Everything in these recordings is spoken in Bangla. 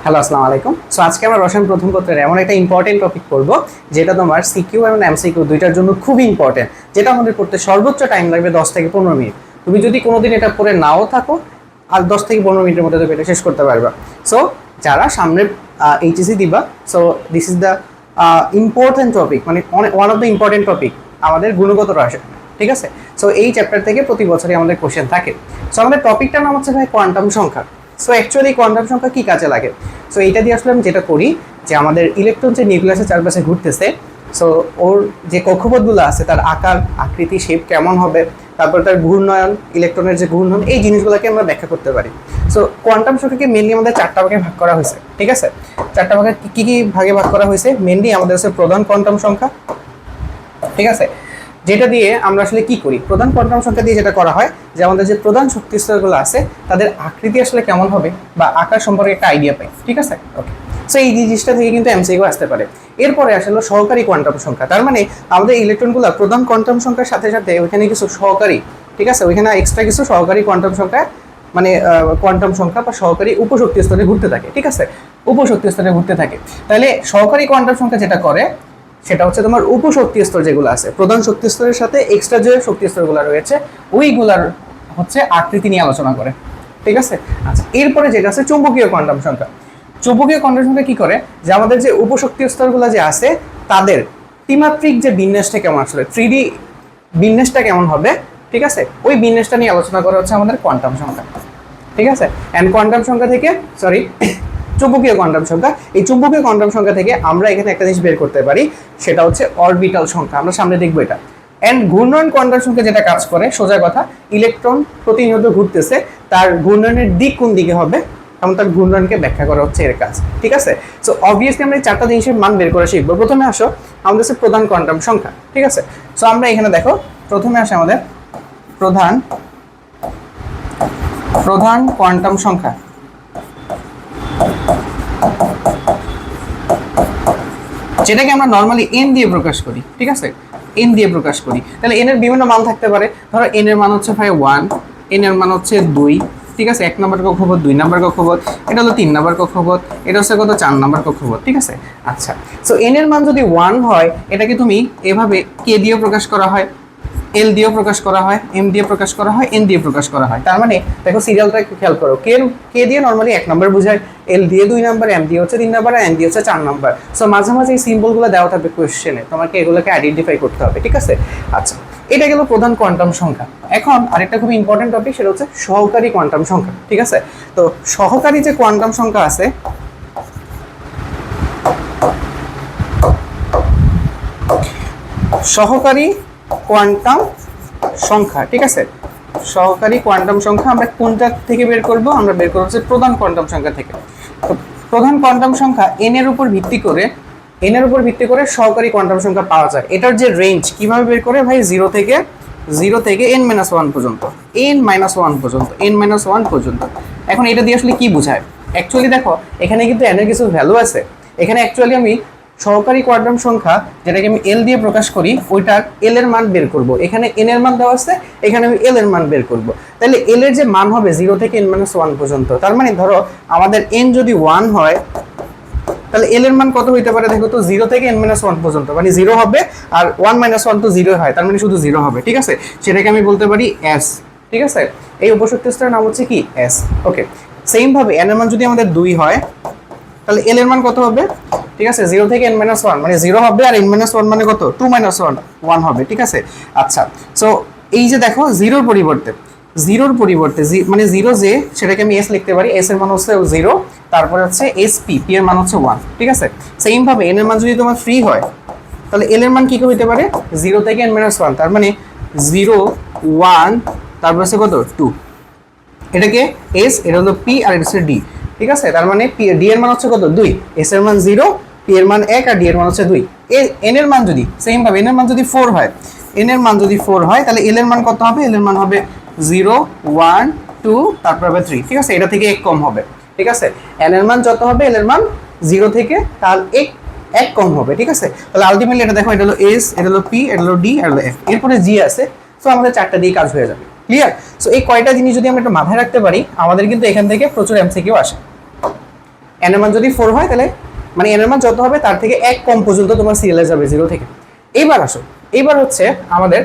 হ্যালো, আসসালামু আলাইকুম। সো আজকে আমরা রসায়ন প্রথম পত্রের এমন একটা ইম্পর্টেন্ট টপিক পড়বো যেটা তোমার সিকিউ এবং এমসিকিউ দুইটার জন্য খুবই ইম্পর্টেন্ট, যেটা আমাদের পড়তে সর্বোচ্চ টাইম লাগবে 10 থেকে 15 মিনিট। তুমি যদি কোনোদিন এটা পড়ে নাও থাকো, আর 10 থেকে 15 মিনিটের মধ্যে তুমি এটা শেষ করতে পারবা। সো যারা সামনে এইচএসসি দিবা, so this is the important topic, মানে one of the important topic আমাদের গুণগত রসায়ন। ঠিক আছে, সো এই চ্যাপ্টার থেকে প্রতি বছরই আমাদের কোশ্চেন থাকে। সো আমাদের টপিকটার নাম হচ্ছে ভাই কোয়ান্টাম সংখ্যা। সো অ্যাকচুয়ালি কোয়ান্টাম সংখ্যা কী কাজে লাগে? সো এইটা দিয়ে আসলে আমি যেটা করি যে আমাদের ইলেকট্রন যে নিউক্লিয়াসের চারপাশে ঘুরতেছে, সো ওর যে কক্ষপথগুলো আছে তার আকার, আকৃতি, শেপ কেমন হবে, তারপর তার ঘূর্ণয়ন, ইলেকট্রনের যে ঘূর্ণয়ন, এই জিনিসগুলোকে আমরা ব্যাখ্যা করতে পারি। সো কোয়ান্টাম সংখ্যাকে মেনলি আমাদের চারটা ভাগে ভাগ করা হয়েছে। ঠিক আছে, চারটা ভাগে কী কী ভাগে ভাগ করা হয়েছে? মেনলি আমাদের হচ্ছে প্রধান কোয়ান্টাম সংখ্যা। ঠিক আছে, যেটা দিয়ে আমরা আসলে কি করি, প্রধান কোয়ান্টাম সংখ্যা দিয়ে যেটা করা হয় যে আমাদের যে প্রধান শক্তিস্তরগুলো আছে তাদের আকৃতি আসলে কেমন হবে বা আকার সম্পর্কে একটা আইডিয়া পাই। ঠিক আছে, ওকে। সো এই জিনিসটা থেকে কিন্তু এমসিকিউ আসতে পারে। এরপরে আসলে সহকারী কোয়ান্টাম সংখ্যা, তার মানে আমাদের ইলেকট্রনগুলো প্রধান কোয়ান্টাম সংখ্যার সাথে সাথে ওইখানে কিছু সহকারী, ঠিক আছে, ওইখানে এক্সট্রা কিছু সহকারী কোয়ান্টাম সংখ্যা, মানে কোয়ান্টাম সংখ্যা বা সহকারী উপশক্তি স্তরে ঘুরতে থাকে। ঠিক আছে, উপশক্তি স্তরে ঘুরতে থাকে। তাহলে সহকারী কোয়ান্টাম সংখ্যা যেটা করে সেটা হচ্ছে তোমার উপশক্তি স্তর যেগুলো আছে, প্রধান শক্তি স্তরের সাথে এক্সট্রা যে শক্তি স্তরগুলো রয়েছে ওইগুলার হচ্ছে আকৃতি নিয়ে আলোচনা করে। ঠিক আছে, আচ্ছা। এরপরে যেটা আছে চুম্বকীয় কোয়ান্টাম সংখ্যা। চুম্বকীয় কোয়ান্টাম সংখ্যা কি করে যে আমাদের যে উপশক্তি স্তরগুলো যে আছে তাদের ত্রিমাত্রিক যে বিন্যাসটা কেমন, আসলে 3D বিন্যাসটা কেমন হবে, ঠিক আছে, ওই বিন্যাসটা নিয়ে আলোচনা করা হচ্ছে আমাদের কোয়ান্টাম সংখ্যা। ঠিক আছে, অ্যান্ড কোয়ান্টাম সংখ্যা থেকে চুম্বকীয় কোয়ান্টাম সংখ্যা, এই চুম্বকীয় কোয়ান্টাম সংখ্যা থেকে আমরা এখানে একটা জিনিস বের করতে পারি, সেটা হচ্ছে অরবিটাল সংখ্যা। আমরা সামনে দেখবো এটা। অ্যান্ড ঘূর্ণয়ন কোয়ান্টাম সংখ্যা যেটা কাজ করে, সোজা কথা, ইলেকট্রন প্রতিনিয়ত ঘুরতেছে, তার ঘূর্ণয়নের দিক কোন দিকে হবে এবং তার ঘূর্ণয়নকে ব্যাখ্যা করা হচ্ছে এর কাজ। ঠিক আছে, সো অবভিয়াসলি আমরা এই চারটা জিনিসের মান বের করে শিখবো। প্রথমে আসো আমাদের হচ্ছে প্রধান কোয়ান্টাম সংখ্যা। ঠিক আছে, সো আমরা এখানে দেখো প্রথমে আসে আমাদের প্রধান কোয়ান্টাম সংখ্যা। যেটাকে আমরা নর্মালি এন দিয়ে প্রকাশ করি। ঠিক আছে, এন দিয়ে প্রকাশ করি। তাহলে এন এর বিভিন্ন মান থাকতে পারে। ধরো এন এর মান হচ্ছে 1, এন এর মান হচ্ছে 2। ঠিক আছে, 1 নম্বর কক্ষপথ, 2 নম্বর কক্ষপথ, এটা হলো 3 নম্বর কক্ষপথ, এটা হচ্ছে কত, 4 নম্বর কক্ষপথ। ঠিক আছে, আচ্ছা। সো এন এর মান যদি 1 হয়, এটাকে তুমি এভাবে কে দিয়ে প্রকাশ করা হয়, এল দিয়েও প্রকাশ করা হয়, এম দিয়ে প্রকাশ করা হয়, এন দিয়ে প্রকাশ করা হয়। তার মানে দেখো সিরিয়ালটা একটু খেয়াল করো, কে দিয়ে নর্মালি 1 নম্বর বোঝায়, এল দিয়ে 2 নম্বর, এম দিয়ে হচ্ছে 3 নম্বর, আর এন দিয়ে হচ্ছে 4 নম্বর। সো মাঝে মাঝে এই সিম্বলগুলো দেওয়া থাকবে কোয়েশ্চেনে, তোমাকে এগুলোকে আইডেন্টিফাই করতে হবে। ঠিক আছে, আচ্ছা। এটা গেল প্রধান কোয়ান্টাম সংখ্যা। এখন আরেকটা খুব ইম্পর্টেন্ট টপিক, সেটা হচ্ছে সহকারী কোয়ান্টাম সংখ্যা। ঠিক আছে, তো সহকারী যে কোয়ান্টাম সংখ্যা আছে, সহকারী কোয়ান্টাম সংখ্যা, ঠিক আছে, সহকারী কোয়ান্টাম সংখ্যা আমরা কোনটা থেকে বের করব? আমরা বের করব হচ্ছে প্রধান কোয়ান্টাম সংখ্যা থেকে। তো প্রধান কোয়ান্টাম সংখ্যা এন এর উপর ভিত্তি করে সহকারী কোয়ান্টাম সংখ্যা পাওয়া যায়। এটার যে রেঞ্জ কিভাবে বের করে ভাই, 0 থেকে n-1 পর্যন্ত, n-1 পর্যন্ত। এখন এটা দিয়ে আসলে কি বোঝায়? অ্যাকচুয়ালি দেখো এখানে কিন্তু n এর কিছু ভ্যালু আছে। এখানে অ্যাকচুয়ালি আমি সহকারী কোয়ান্টাম সংখ্যা যেটাকে আমি এল দিয়ে প্রকাশ করি, ওইটার এল এর মান বের করব। এখানে এন এর মান দেওয়া আছে, এখানে আমি এল এর মান বের করব। তাহলে এল এর যে মান হবে 0 থেকে n-1 পর্যন্ত। তার মানে ধরো আমাদের এন যদি 1 হয়, তাহলে এল এর মান কত হইতে পারে দেখো তো, 0 থেকে n-1 পর্যন্ত, মানে 0 হবে, আর 1-1 তো 0 হয়, তার মানে শুধু 0 হবে। ঠিক আছে, সেটাকে আমি বলতে পারি এস। ঠিক আছে, এই উপশক্তি স্তরের নাম হচ্ছে কি, এস। ওকে, সেম ভাবে এন এর মান যদি আমাদের 2 হয়, তাহলে এল এর মান কত হবে? ঠিক আছে, 0 থেকে n-1 মানে 0 হবে, আর n-1 মানে কত, 2-1 হবে। ঠিক আছে, আচ্ছা। সো এই যে দেখো জিরোর পরিবর্তে মানে 0 যে, সেটাকে আমি এস লিখতে পারি, এস এর মান হচ্ছে 0, তারপরে হচ্ছে এস পি এর মান হচ্ছে 1। ঠিক আছে, সেম ভাবে এন এর মান যদি তোমার ফ্রি হয়, তাহলে এল এর মান কি হইতে পারে, 0 থেকে n-1, তার মানে 0, 1, তারপর হচ্ছে কত, 2। এটাকে এস, এটা হলো পি, আর এটা হচ্ছে ডি। ঠিক আছে, তার মানে ডি এর মান হচ্ছে কত, 2, এস এর মান 0, পি এর মান 1, আর ডি এর মান হচ্ছে 2। এন এর মান যদি সেম ভাবে এন এর মান যদি 4 হয়, তাহলে এল এর মান কত হবে? এল এর মান হবে 0, 1, 2, তারপর হবে 3। ঠিক আছে, এটা থেকে 1 কম হবে। ঠিক আছে, এন এর মান যত হবে, এল এর মান 0 থেকে তাহলে 1 কম হবে। ঠিক আছে, তাহলে আলটিমেটলি এটা দেখো, এটা হলো এস, এটা হলো পি, এটা হলো ডি, আর হলো এফ। এরপরে জি আছে। সো আমাদের 4টা দিয়ে কাজ হয়ে যাবে। ক্লিয়ার? সো এই কয়টা জিনিস যদি আমরা একটু মাথায় রাখতে পারি, আমাদের কিন্তু এখান থেকে প্রচুর এমসিকিউ আসে। n এর মান যদি 4 হয় তাহলে মানে n এর মান যত হবে তার থেকে 1 কম পর্যন্ত তোমার সিরিয়ালে যাবে 0 থেকে। এইবার আসো, এইবার হচ্ছে আমাদের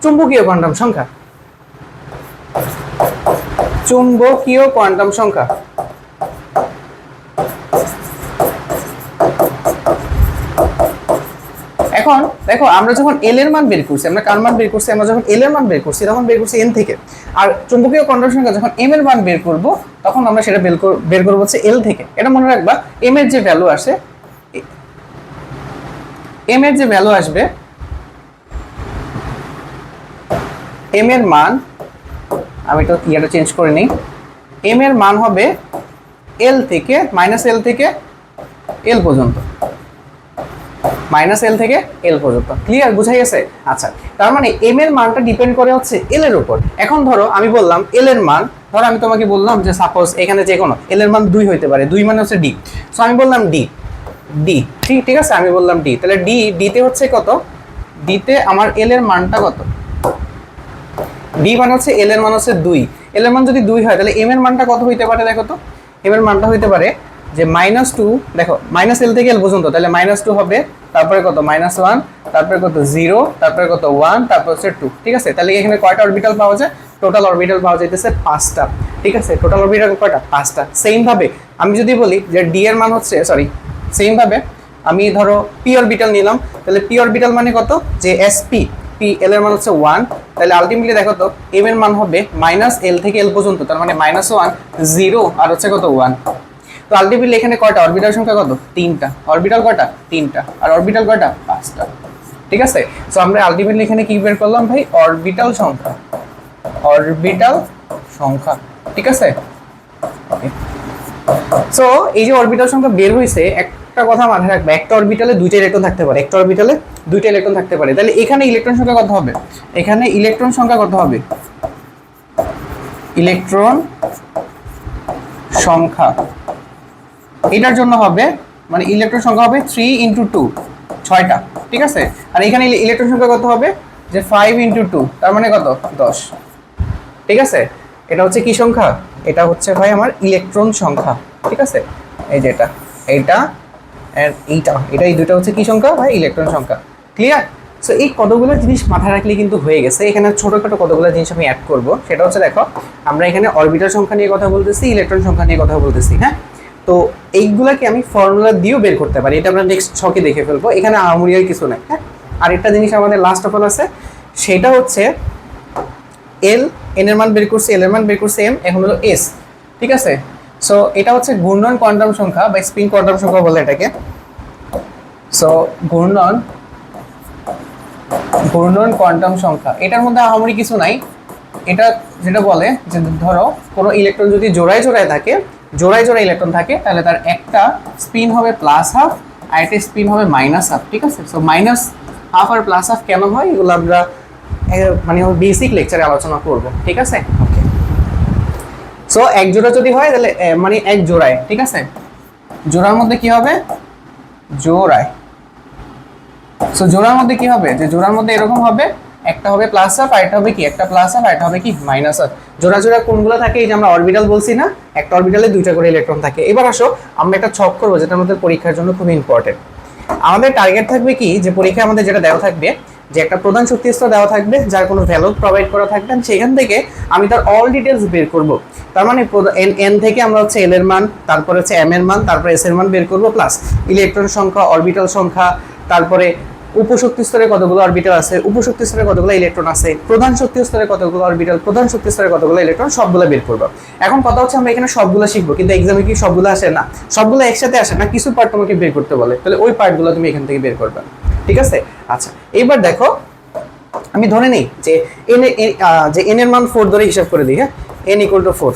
চুম্বকীয় কোয়ান্টাম সংখ্যা। চুম্বকীয় কোয়ান্টাম সংখ্যা এখন দেখো আমরা যখন এল এর মান বের করছি, আমরা কার মান বের করছি, আমরা যখন এল এর মান বের করছি তখন বের করছি এন থেকে। আর চুম্বকীয় কোয়ান্টাম সংখ্যা যখন এম এর মান বের করব তখন আমরা সেটা বের করব হচ্ছে এল থেকে। এটা মনে রাখবা, এম এর যে ভ্যালু আসে, এম এর যে ভ্যালু আসবে, এম এর মান, আমি তো ইয়াটা চেঞ্জ করে নিই, এম এর মান হবে এল থেকে মাইনাস এল থেকে এল পর্যন্ত, মাইনাস এল থেকে এল পর্যন্ত। ক্লিয়ার, বুঝাই গেছে? আচ্ছা, তার মানে এম এর মানটা ডিপেন্ড করে হচ্ছে এল এর উপর। এখন ধরো আমি বললাম এল এর মান, ধরো আমি তোমাকে বললাম যে সাপোজ এখানে যে কোনো এল এর মান 2 হইতে পারে, 2 মানে হচ্ছে ডি। সো আমি বললাম ডি, ডি ঠিক আছে, আমি বললাম ডি, তাহলে ডি, ডিতে হচ্ছে কত, ডিতে আমার এল এর মানটা কত, ডি মানে হচ্ছে এল এর মান হচ্ছে 2, এল এর মান যদি 2 হয় তাহলে এম এর মানটা কত হইতে পারে দেখো তো, এম এর মানটা হইতে পারে যে -2, দেখো মাইনাস এল থেকে এল পর্যন্ত, তাহলে -2 হবে, তারপরে কত -1, তারপরে কত 0, তারপরে কত 1, তারপর হচ্ছে 2। ঠিক আছে, তাহলে এখানে কয়টা অরবিটাল পাওয়া যায়, টোটাল অরবিটাল পাওয়া যাইতেছে 5টা। ঠিক আছে, টোটাল অরবিটাল কয়টা, 5টা। সেম ভাবে আমি যদি বলি যে ডি এর মান হচ্ছে, সরি, সেম ভাবে আমি ধরো পি অরবিটাল নিলাম, তাহলে পি অরবিটাল মানে কত, যে এসপি, পি এল এর মান হচ্ছে 1, তাহলে আলটিমেটলি দেখো তো এম এর মান হবে -L থেকে L পর্যন্ত, তার মানে -1, 0 আর হচ্ছে কত 1। তো আলটিমেটলি এখানে কয়টা অরবিটাল সংখ্যা, কত, 3টা। অরবিটাল কয়টা, 3টা, আর অরবিটাল কয়টা, 5টা। ঠিক আছে, সো আমরা আলটিমেটলি এখানে কি বের করলাম ভাই, অরবিটাল সংখ্যা, অরবিটাল সংখ্যা। ঠিক আছে, সো এই যে অরবিটাল সংখ্যা বের হইছে, একটা কথা মাথায় রাখবে, একটা অরবিটালে 2টা ইলেকট্রন থাকতে পারে, একটা অরবিটালে 2টা ইলেকট্রন থাকতে পারে। তাহলে এখানে ইলেকট্রন সংখ্যা কত হবে, এখানে ইলেকট্রন সংখ্যা কত হবে, ইলেকট্রন সংখ্যা এটার জন্য হবে, মানে ইলেকট্রন সংখ্যা হবে 3 × 2, 6টা। ঠিক আছে, আর এখানে ইলেকট্রন সংখ্যা কত হবে, যে 5 × 2, তার মানে কত, 10। ঠিক আছে, এটা হচ্ছে কি সংখ্যা, এটা হচ্ছে ভাই আমার ইলেকট্রন সংখ্যা। ঠিক আছে, এই যে এটা, এইটা আর এইটা, এটা, এই দুটো হচ্ছে কি সংখ্যা ভাই, ইলেকট্রন সংখ্যা। ক্লিয়ার? সো এই কতগুলো জিনিস মাথায় রাখলে কিন্তু হয়ে গেছে। এখানে ছোটখাটো কতগুলো জিনিস আমি অ্যাড করব, সেটা হচ্ছে দেখো আমরা এখানে অরবিটাল সংখ্যা নিয়ে কথা বলতেছি, ইলেকট্রন সংখ্যা নিয়ে কথা বলতেছি। হ্যাঁ, তো এইগুলাকে আমি ফর্মুলা দিয়েও বের করতে পারি, এটা আমরা নেক্সট ছকে দেখে ফেলবো, এখানে আহামরিয়ার কিছু নাই। হ্যাঁ, আর একটা জিনিস আমাদের লাস্ট অফ অল আছে, সেটা হচ্ছে এল, এন এর মান বের করছি, এল এর মান বের করছি এম, এখন হলো এস। ঠিক আছে, সো এটা হচ্ছে ঘূর্ণন কোয়ান্টাম সংখ্যা বা স্পিন কোয়ান্টাম সংখ্যা বলে এটাকে। সো ঘূর্ণন কোয়ান্টাম সংখ্যা, এটার মধ্যে আহামরি কিছু নাই। এটা যেটা বলে যে ধরো কোনো ইলেকট্রন যদি জোড়ায় জোড়ায় থাকে, জোড়ায় জোড়ায় ইলেকট্রন থাকে, তাহলে তার একটা স্পিন হবে +½ আর একটা স্পিন হবে -½ ঠিক আছে, সো -½ আর +½ কেন হয় এগুলো আমরা মানে বেসিক লেকচারে আলোচনা করব। ঠিক আছে, ওকে। সো এক জোড়া যদি হয় তাহলে মানে এক জোড়ায়, ঠিক আছে, জোড়ার মধ্যে কি হবে, জোড়ায়, সো জোড়ার মধ্যে কি হবে, যে জোড়ার মধ্যে এরকম হবে, একটা হবে +½ আর একটা হবে কি, একটা +½ আর একটা হবে কি -½ জোড়া জোড়া কোনগুলো থাকে, এই যে আমরা অরবিটাল বলছি না, একটা অরবিটালে 2টা করে ইলেকট্রন থাকে। এবার আসো আমরা একটা ছক করবো, যেটা আমাদের পরীক্ষার জন্য খুব ইম্পর্টেন্ট। আমাদের টার্গেট থাকবে কি, যে পরীক্ষায় আমাদের যেটা দেওয়া থাকবে, যে একটা প্রধান শক্তি স্তর দেওয়া থাকবে যার কোনো ভ্যালু প্রোভাইড করা থাকবে, সেখান থেকে আমি তার অল ডিটেলস বের করব। তার মানে এন থেকে আমরা হচ্ছে এল এর মান, তারপরে হচ্ছে এম এর মান, তারপরে এস এর মান বের করব, প্লাস ইলেকট্রন সংখ্যা, অরবিটাল সংখ্যা, তারপরে উপশক্তি স্তরে কতগুলো অরবিটাল আছে, উপশক্তি স্তরে কতগুলো ইলেকট্রন আছে, প্রধান শক্তি স্তরে কতগুলো অরবিটাল, প্রধান শক্তি স্তরে কতগুলো ইলেকট্রন, সবগুলো বের করব। এখন কথা হচ্ছে আমরা এখানে সবগুলো শিখবো, কিন্তু এক্সামে কি সবগুলো আসে না, সবগুলো একসাথে আসে না, কিছু পার্ট তোমাকে বের করতে বলে, তাহলে ওই পার্টগুলো তুমি এখান থেকে বের করবে। ঠিক আছে, আচ্ছা এইবার দেখো আমি ধরে নেই যে এন এর মান 4 ধরে হিসাব করে দিই। হ্যাঁ, n = 4,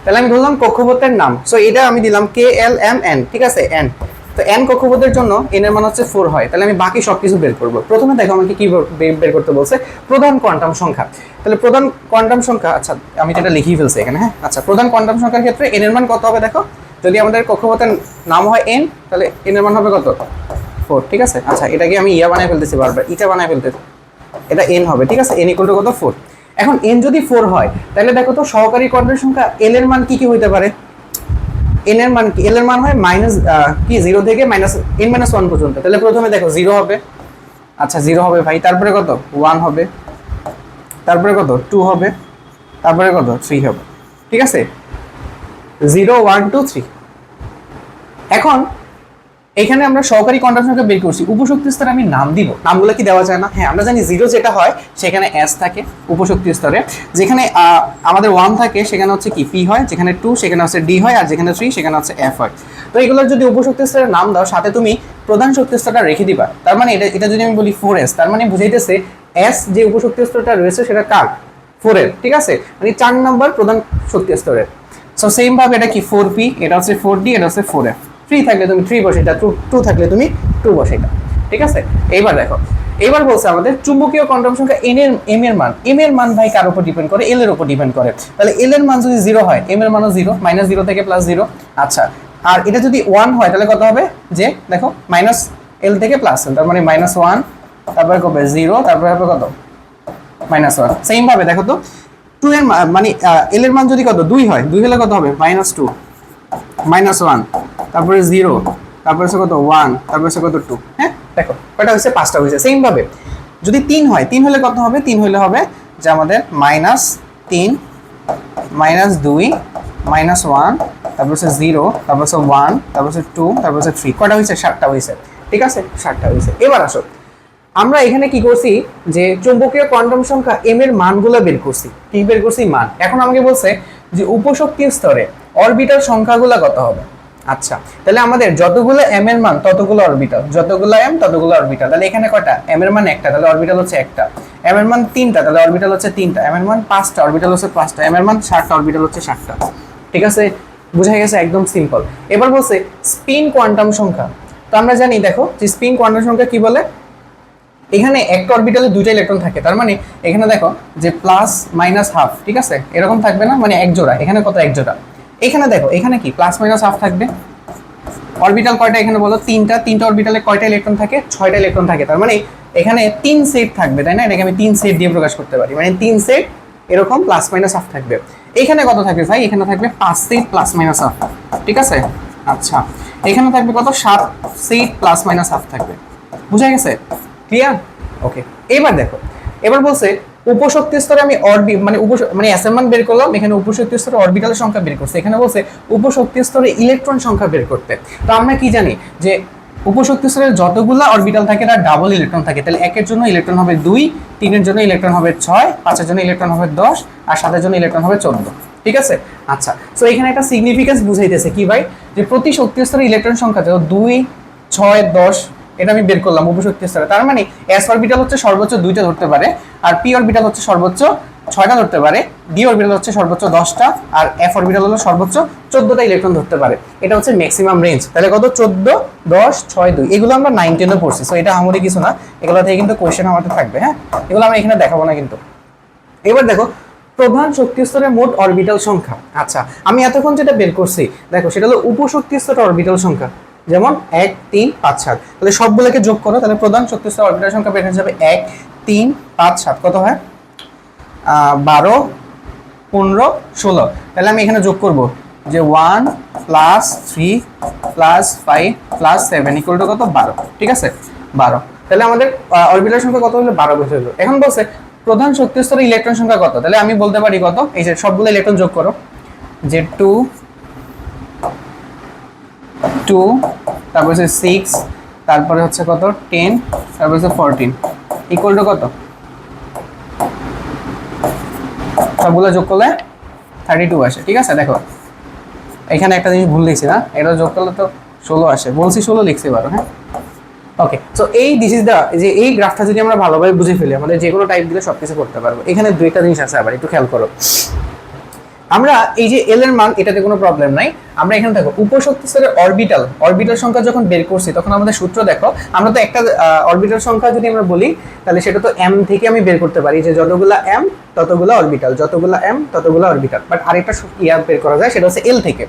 তাহলে আমি ধরলাম কক্ষপথের নাম, সো এটা আমি দিলাম KLMN। ঠিক আছে, n, তো n কক্ষপথের জন্য n এর মান হচ্ছে 4 হয়, তাহলে আমি বাকি সবকিছু বের করব। প্রথমে দেখো আমাকে কি বের করতে বলছে, প্রধান কোয়ান্টাম সংখ্যা। তাহলে প্রধান কোয়ান্টাম সংখ্যা, আচ্ছা আমি যেটা লিখেই ফেলছি এখানে। হ্যাঁ, আচ্ছা প্রধান কোয়ান্টাম সংখ্যার ক্ষেত্রে n এর মান কত হবে দেখো, যদি আমাদের কক্ষপথের নাম হয় n, তাহলে n এর মান হবে কত, 4। ঠিক আছে, আচ্ছা এটাকে আমি বানায় ফেলতেছি, বারবার এটা বানায় ফেলতেছি, এটা n হবে। ঠিক আছে, n = কত, 4। এখন n যদি 4 হয় তাহলে দেখো তো সহকারী কোয়ান্টাম সংখ্যা l এর মান কি কি হইতে পারে, এন এর মান কি, এল এর মান হয় মাইনাস কি 0 থেকে মাইনাস n - 1 পর্যন্ত। তাহলে প্রথমে দেখো 0 হবে, আচ্ছা 0 হবে ভাই, তারপরে কত 1 হবে, তারপরে কত 2 হবে, তারপরে কত 3 হবে, ঠিক আছে 0 1 2 3। এখন এখানে আমরা সহকারী কোয়ান্টাম সংখ্যা বের করছি, উপশক্তি স্তরে আমি নাম দিব, নামগুলো কি দেওয়া যায় না? হ্যাঁ, আমরা জানি 0 যেটা হয় সেখানে s থাকে উপশক্তি স্তরে, যেখানে আমাদের 1 থাকে সেখানে হচ্ছে কি p হয়, যেখানে 2 সেখানে হচ্ছে d হয়, আর যেখানে 3 সেখানে হচ্ছে f হয়। তো এগুলোর যদি উপশক্তি স্তরের নাম দাও, সাথে তুমি প্রধান শক্তি স্তরটা রেখে দিবা। তার মানে এটা যদি আমি বলি 4s, তার মানে বুঝাইতেছে s যে উপশক্তি স্তরটা রয়েছে সেটা কার, 4 এর, ঠিক আছে, মানে 4 নম্বর প্রধান শক্তি স্তরের। সো সেম ভাবে এটা কি 4p, এটা হচ্ছে 4d, এটা হচ্ছে 4f। 3 থাকলে তুমি 3 বসাইটা, 2 থাকলে তুমি 2 বসাইটা, ঠিক আছে। এইবার দেখো, এবার বলছে আমাদের চুম্বকীয় কোয়ান্টাম সংখ্যা m এর মান ভাই কার উপর ডিপেন্ড করে, l এর উপর ডিপেন্ড করে। তাহলে l এর মান যদি 0 হয়, m এর মানও 0, -0 থেকে +0। আচ্ছা, আর এটা যদি 1 হয় তাহলে কত হবে, যে দেখো -l থেকে +l, তার মানে -1, তারপরে কবে 0, তারপরে হবে কত -1। সেম ভাবে দেখো তো 2 এর মানে l এর মান যদি কত 2 হয়, 2 হলে কত হবে -2, -1, তারপরে 0, তারপরে হচ্ছে কত 1, তারপরে হচ্ছে কত 2। হ্যাঁ দেখো কয়টা হয়েছে, 5টা হয়েছে। সেম ভাবে যদি 3 হয়, 3 হলে কত হবে, 3 হলে হবে যে আমাদের -3, -2, -1, তারপর হচ্ছে 0, তারপর হচ্ছে 1, তারপর হচ্ছে 2, তারপর হচ্ছে 3। কয়টা হয়েছে, 7টা হয়েছে, ঠিক আছে 7টা হয়েছে। এবার আসো, আমরা এখানে কি করছি, যে চৌম্বকীয় কোয়ান্টাম সংখ্যা m এর মানগুলো বের করছি, কি বের করছি মান। এখন আমাকে বলছে যে উপশক্তি স্তরে অরবিটাল সংখ্যাগুলো কত হবে। আচ্ছা, তাহলে আমাদের যতগুলো m এর মান ততগুলো অরবিটাল, যতগুলো m ততগুলো অরবিটাল। তাহলে এখানে কয়টা, m এর মান একটা, তাহলে অরবিটাল হচ্ছে একটা, m এর মান 3টা, তাহলে অরবিটাল হচ্ছে 3টা, m এর মান 5টা, অরবিটাল হচ্ছে 5টা, m এর মান 7টা, অরবিটাল হচ্ছে 7টা, ঠিক আছে, বুঝা গেছে, একদম সিম্পল। এবার বলছে স্পিন কোয়ান্টাম সংখ্যা। তো আমরা জানি দেখো যে স্পিন কোয়ান্টাম সংখ্যা কি বলে, এখানে একটা অরবিটালে 2টা ইলেকট্রন থাকে, তার মানে এখানে দেখো যে প্লাস মাইনাস হাফ, ঠিক আছে এরকম থাকবে না, মানে এক জোড়া, এখানে কত এক জোড়া, এখানে দেখো এখানে কি প্লাস মাইনাস হাফ থাকবে। অরবিটাল কয়টা এখানে বলো, 3টা, 3টা অরবিটালে কয়টা ইলেকট্রন থাকে, 6টা ইলেকট্রন থাকে, তার মানে এখানে 3 সেট থাকবে, তাই না, এটাকে আমি 3 সেট দিয়ে প্রকাশ করতে পারি, মানে 3 সেট এরকম প্লাস মাইনাস হাফ থাকবে। এখানে কত থাকবে ভাই, এখানে থাকবে 5 সেট প্লাস মাইনাস হাফ, ঠিক আছে। আচ্ছা, এখানে থাকবে কত, 7 সেট প্লাস মাইনাস হাফ থাকবে, বুঝা গেছে, ক্লিয়ার, ওকে। এবার দেখো, এবার বলছে উপশক্তি স্তরে আমি মানে s এর মান বের করলাম, এখানে উপশক্তি স্তরে অরবিটালের সংখ্যা বের করছে, এখানে বলছে উপশক্তি স্তরে ইলেকট্রন সংখ্যা বের করতে। তো আমরা কি জানি যে উপশক্তি স্তরে যতগুলা অরবিটাল থাকে তার ডাবল ইলেকট্রন থাকে, তাহলে 1 এর জন্য ইলেকট্রন হবে 2, 3 এর জন্য ইলেকট্রন হবে 6, 5 এর জন্য ইলেকট্রন হবে 10, আর 7 এর জন্য ইলেকট্রন হবে 14, ঠিক আছে। আচ্ছা, সো এখানে একটা সিগনিফিকেন্স বুঝাইতেছে কি ভাই, যে প্রতি শক্তি স্তরে ইলেকট্রন সংখ্যা যত 2, 6, 10, এটা আমি বের করলাম উপশক্তি স্তরে। তার মানে s অরবিটাল হচ্ছে সর্বোচ্চ 2টা ধরতে পারে, আর p অরবিটাল হচ্ছে সর্বোচ্চ 6টা ধরতে পারে, d অরবিটাল হচ্ছে সর্বোচ্চ 10টা, আর f অরবিটাল হলো সর্বোচ্চ 14টা ইলেকট্রন ধরতে পারে। এটা হচ্ছে ম্যাক্সিমাম রেঞ্জ। তাহলে কত, 14, 10, 6, 2, এগুলো আমরা 9, 10 এ পড়ছি, সো এটা আমাদের কিছু না, এগুলো থেকে কিন্তু কোশ্চেন আমাদের থাকবে। হ্যাঁ, এগুলো আমরা এখানে দেখাবো না কিন্তু। এবার দেখো প্রধান শক্তি স্তরে মোট অরবিটাল সংখ্যা। আচ্ছা, আমি এতক্ষণ যেটা বের করছি দেখো সেটা হলো উপশক্তি স্তরে অরবিটাল সংখ্যা, যেমন 1, 3, 5, 7, তাহলে সবগুলোকে যোগ করো, তাহলে প্রধান শক্তি স্তরে অরবিটাল সংখ্যা বের হয়ে যাবে 1, 3, 5, 7, কত হয় 12, 15, 16। তাহলে আমি এখানে যোগ করব যে 1 + 3 + 5 + 7 ইকুয়াল টু কত, 12, ঠিক আছে 12। তাহলে আমাদের অরবিটাল সংখ্যা কত হলো, 12 বের হলো। এখন বলছে প্রধান শক্তি স্তরে ইলেকট্রন সংখ্যা কত, তাহলে আমি বলতে পারি কত, এই যে সবগুলো ইলেকট্রন যোগ করো, যে 2, তারপর হচ্ছে 6, তারপরে হচ্ছে কত 10, তারপর হচ্ছে 14 ইকুয়াল টু কত, সবগুলো যোগ করলে 32 আসে, ঠিক আছে। দেখো এখানে একটা জিনিস ভুল লিখছি না, এটা যোগ করলে তো 16 আসে, বলছি 16 লিখছি এবার। হ্যাঁ, ওকে। সো দিস ইজ যে এই গ্রাফটা যদি আমরা ভালোভাবে বুঝে ফেলি, আমাদের যে কোনো টাইপ দিলে সবকিছু করতে পারবো। এখানে দুইটা জিনিস আছে, আবার একটু খেয়াল করো। আমরা এই যে এল এর মান, এটাতে কোনো প্রবলেম নাই। আমরা এখানে দেখো উপশক্তি স্তরের অরবিটাল সংখ্যা যখন বের করছি তখন আমাদের সূত্র দেখো, আমরা তো একটা অরবিটাল সংখ্যা যদি আমরা বলি তাহলে সেটা তো m থেকে আমি বের করতে পারি, যে যতগুলা m ততগুলা অরবিটাল, যতগুলা m ততগুলা অরবিটাল। বাট আরেকটা বের করা যায়, সেটা হচ্ছে এল থেকে।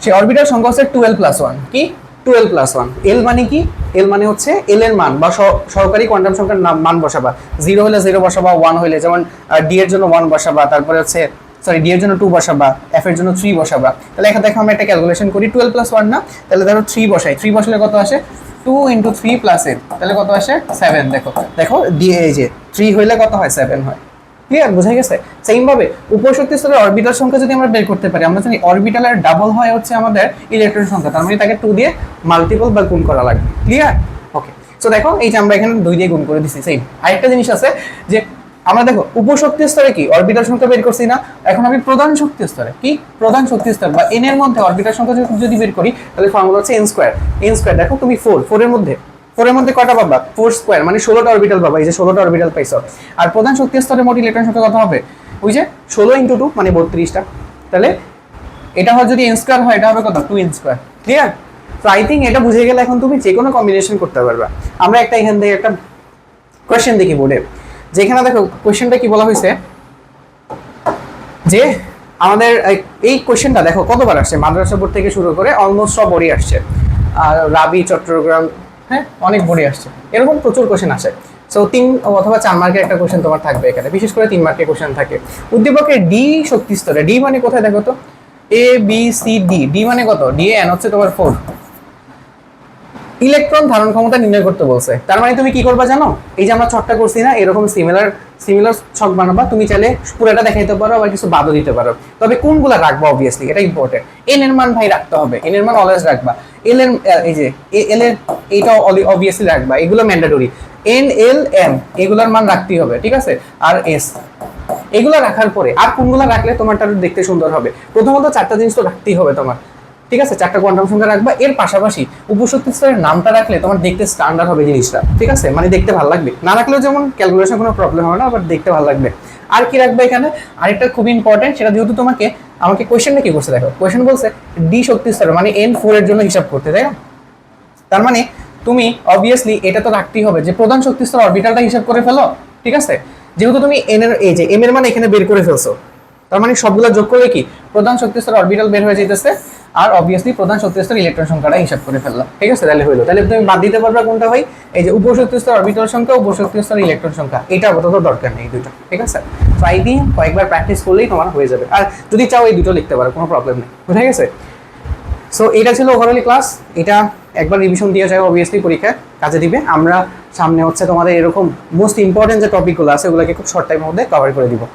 সেই অরবিটাল সংখ্যা হচ্ছে 12+1, কি 12+1। এল মানে কি, এল মানে হচ্ছে এল এর মান বা সহকারী কোয়ান্টাম সংখ্যার মান বসাবা, 0 হলে 0 বসাবা, 1 হলে যেমন ডি এর জন্য 1 বসাবা, তারপরে হচ্ছে সরি ডি এর জন্য 2 বসাবা, এফ এর জন্য 3 বসাবা। তাহলে এখানে দেখো আমরা একটা ক্যালকুলেশন করি, 12 + 1 না, তাহলে ধরো 3 বসাই, 3 বসালে কত আসে 2 × 3 + 8, তাহলে কত আসে 7। দেখো দেখো ডি এই যে 3 হইলে কত হয় 7 হয়। ক্লিয়ার, বোঝা গেছে? সেম ভাবে উপশক্তি স্তরের অরবিটাল সংখ্যা যদি আমরা বের করতে পারি, আমরা জানি অরবিটালের ডাবল হয় হচ্ছে আমাদের ইলেকট্রন সংখ্যা, তার মানে তাকে 2 দিয়ে মাল্টিপল বা গুণ করা লাগবে। ক্লিয়ার? ওকে, সো দেখো এই যে আমরা এখানে 2 দিয়ে গুণ করে দিছি। সেম আরেকটা জিনিস আছে যে আমরা দেখো উপশক্তি স্তরে কি অরবিটাল সংখ্যা বের করছি না, এখন আমি প্রধান শক্তি স্তরে কি প্রধান শক্তি স্তর বা এন এর মধ্যে অরবিটাল সংখ্যা যদি বের করি, তাহলে ফর্মুলা হচ্ছে n স্কয়ার। n স্কয়ার দেখো তুমি 4 এর মধ্যে 4 এর মধ্যে কয়টা পাবা 4 স্কয়ার, মানে 16টা অরবিটাল পাবা। এই যে 16টা অরবিটাল পাইছো। আর প্রধান শক্তি স্তরে মোট ইলেকট্রন সংখ্যা কত হবে, ওই যে 16 × 2 মানে 32টা। তাহলে এটা হয় যদি n স্কয়ার হয়, এটা হবে কত 2n স্কয়ার। ক্লিয়ার? তো আই থিঙ্ক এটা বুঝে গেলে এখন তুমি যে কোনো কম্বিনেশন করতে পারবা। আমরা একটা এখান থেকে একটা কোশ্চেন দেখি বোর্ডে, যেখানে দেখো কোশ্চেনটা কি বলা হয়েছে যে আমাদের এই কোশ্চেনটা দেখো কতবার আসছে, মাদ্রাসা বোর্ড থেকে শুরু করে অলমোস্ট সব বোর্ডই আসছে, আর রাবি, চট্টগ্রাম, হ্যাঁ অনেক বোর্ডই আসছে, এরকম প্রচুর কোশ্চেন আসে। সো 3 অথবা 4 মার্কের একটা কোশ্চেন তোমার থাকবে এখানে, বিশেষ করে 3 মার্কের কোশ্চেন থাকে। উদ্দীপকের ডি শক্তি স্তরে, ডি মানে কোথায় দেখো তো, A B C D, D মানে কত, ডি এন হচ্ছে তোমার 4, ইলেকট্রন ধারণ ক্ষমতা নির্ণয় করতে বলছে। তার মানে তুমি কি করবা জানো, এই যে আমরা ছকটা করছি না, এরকম সিমিলার ছক বানাবা। তুমি চাইলে পুরোটা দেখাইতে পারো, আবার কিছু বাদও দিতে পারো, তবে কোনগুলা রাখবা অবভিয়াসলি এটা ইম্পর্টেন্ট। এন এর মান ভাই রাখতে হবে, এন এর মান অলওয়েজ রাখবা। এল এর এই যে এল এর এইটা অবভিয়াসলি রাখবা, এগুলো ম্যান্ডেটরি। এন এল এম এগুলোর মান রাখতেই হবে, ঠিক আছে। আর এস এগুলো রাখার পরে আর কোনগুলো রাখলে তোমারটা দেখতে সুন্দর হবে, প্রথমত 4টা জিনিস তো রাখতেই হবে তোমার, ঠিক আছে। 4টা কোয়ান্টাম সংখ্যা রাখবা, এর পাশাপাশি উপশক্তি স্তরের নামটা রাখলে তোমার দেখতে স্ট্যান্ডার্ড হবে জিনিসটা, ঠিক আছে, মানে দেখতে ভালো লাগবে। না রাখলেও যেমন ক্যালকুলেশন কোনো প্রবলেম হবে না, বাট দেখতে ভালো লাগবে। আর কি রাখবে এখানে, আরেকটা খুব ইম্পর্টেন্ট, সেটা যেহেতু আমাকে কোয়েশ্চেনটা কি করছে দেখো, কোয়েশ্চেন বলছে ডি শক্তি স্তরে মানে n4 এর জন্য হিসাব করতে, তাই না? তার মানে তুমি অবভিয়াসলি এটা তো রাখতেই হবে যে প্রধান শক্তি স্তর অরবিটালটা হিসাব করে ফেলো, ঠিক আছে। যেহেতু তুমি এন এর এই যে এম এর মান এখানে বের করে ফেলছো, তার মানে সবগুলো যোগ করলে কি প্রধান শক্তি স্তর অরবিটাল বের হয়ে যাইতেছে, আর অবভিয়াসলি প্রধান শক্তি স্তর ইলেকট্রন সংখ্যাটা হিসাব করে ফেললাম, ঠিক আছে। তাহলে হইলো, তাহলে তুমি বাদ দিতে পারবে কোনটা ভাই, এই যে উপশক্তি স্তর অরবিটাল সংখ্যা, উপশক্তি স্তর ইলেকট্রন সংখ্যা, এটা আপাতত দরকার নেই দুটো, ঠিক আছে। তো আই দিন কয়েকবার প্র্যাকটিস করলেই তোমার হয়ে যাবে, আর যদি চাও এই দুটো লিখতে পারো, কোনো প্রবলেম নেই, বুঝে গেছে। সো এটা ছিল ওভারঅলি ক্লাস, এটা একবার রিভিশন দিয়ে যাবে, অবভিয়াসলি পরীক্ষায় কাজে দিবে। আমরা সামনে হচ্ছে তোমাদের এরকম মোস্ট ইম্পর্টেন্ট যে টপিকগুলো আছে ওগুলোকে খুব শর্ট টাইমের মধ্যে কভার করে দিব।